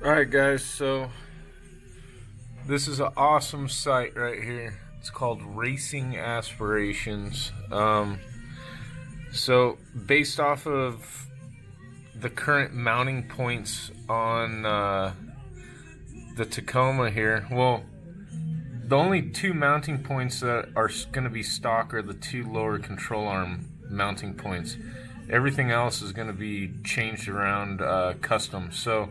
Alright guys, so this is an awesome site right here. It's called Racing Aspirations. So based off of the current mounting points on the Tacoma here, well, the only two mounting points that are going to be stock are the two lower control arm mounting points. Everything else is going to be changed around custom. So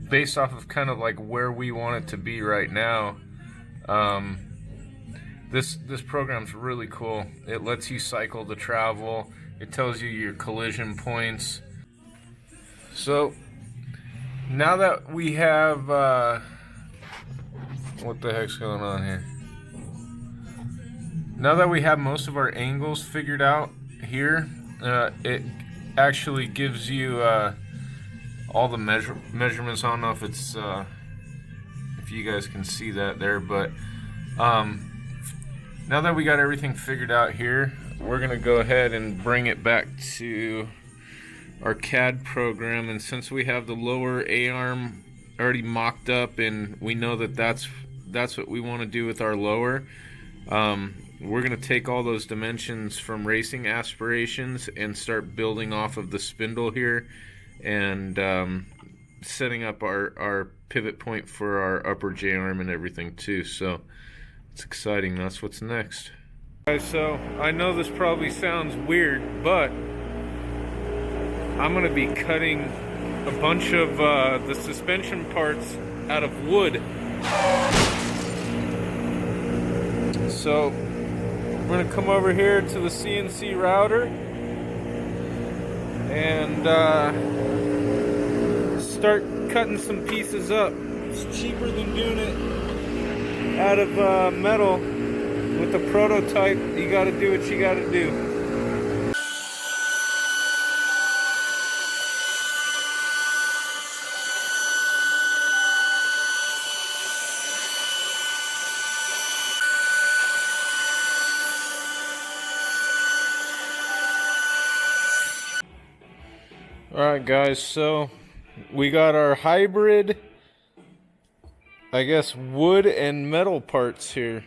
based off of kind of like where we want it to be right now, this program's really cool. It lets you cycle the travel. It tells you your collision points. So now that we have what the heck's going on here? Now that we have most of our angles figured out here, it actually gives you all the measurements. I don't know if it's if you guys can see that there, but now that we got everything figured out here, we're gonna go ahead and bring it back to our CAD program. And since we have the lower A-arm already mocked up and we know that that's what we want to do with our lower, we're gonna take all those dimensions from Racing Aspirations and start building off of the spindle here and setting up our pivot point for our upper J-arm and everything too. So it's exciting. That's what's next. Guys, so I know this probably sounds weird, but I'm gonna be cutting a bunch of the suspension parts out of wood. So we're gonna come over here to the CNC router and start cutting some pieces up. It's cheaper than doing it out of metal. With the prototype, you gotta do what you gotta do. Alright guys, so we got our hybrid, I guess, wood and metal parts here.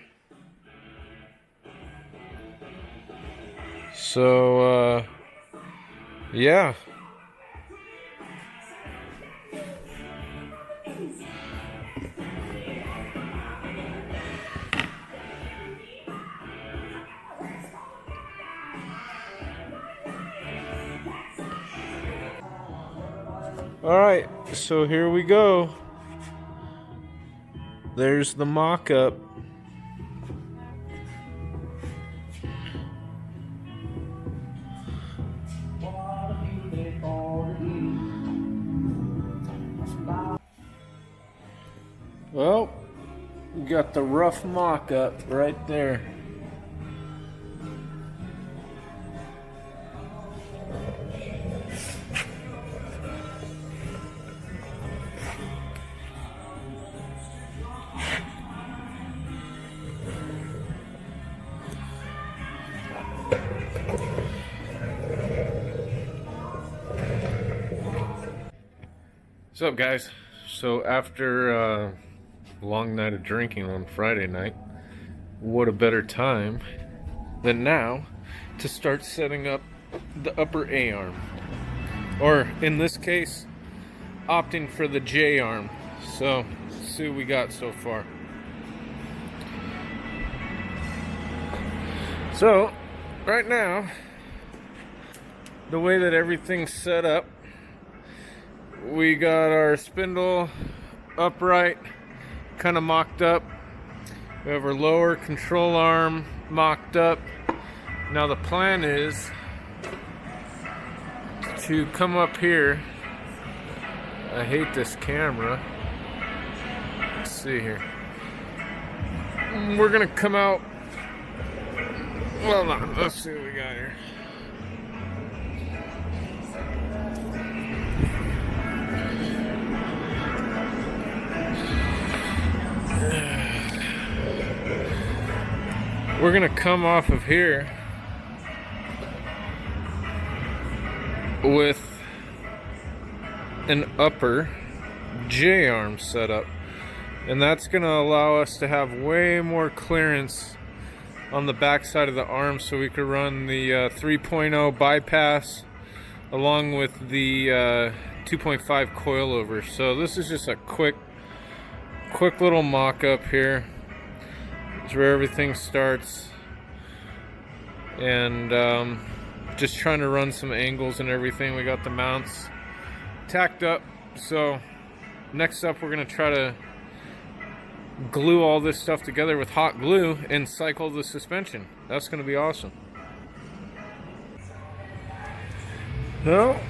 So, yeah. Alright, so here we go. There's the mock-up. Well, we got the rough mock-up right there. What's up, guys? So after a long night of drinking on Friday night, what a better time than now to start setting up the upper A-arm, or in this case opting for the J-arm. So let's see what we got so far. So right now, the way that everything's set up, we got our spindle upright, kind of mocked up. We have our lower control arm mocked up. Now the plan is to come up here. I hate this camera. Let's see here. We're gonna come out. Well, no, let's see what we got here. We're gonna come off of here with an upper J-arm setup, and that's going to allow us to have way more clearance on the back side of the arm, so we could run the 3.0 bypass along with the 2.5 coilovers. So this is just a quick little mock-up here. It's where everything starts, and just trying to run some angles and everything. We got the mounts tacked up, so next up we're going to try to glue all this stuff together with hot glue and cycle the suspension. That's going to be awesome. Well,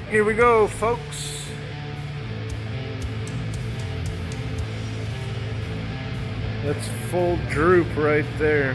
here we go, folks. That's full droop right there.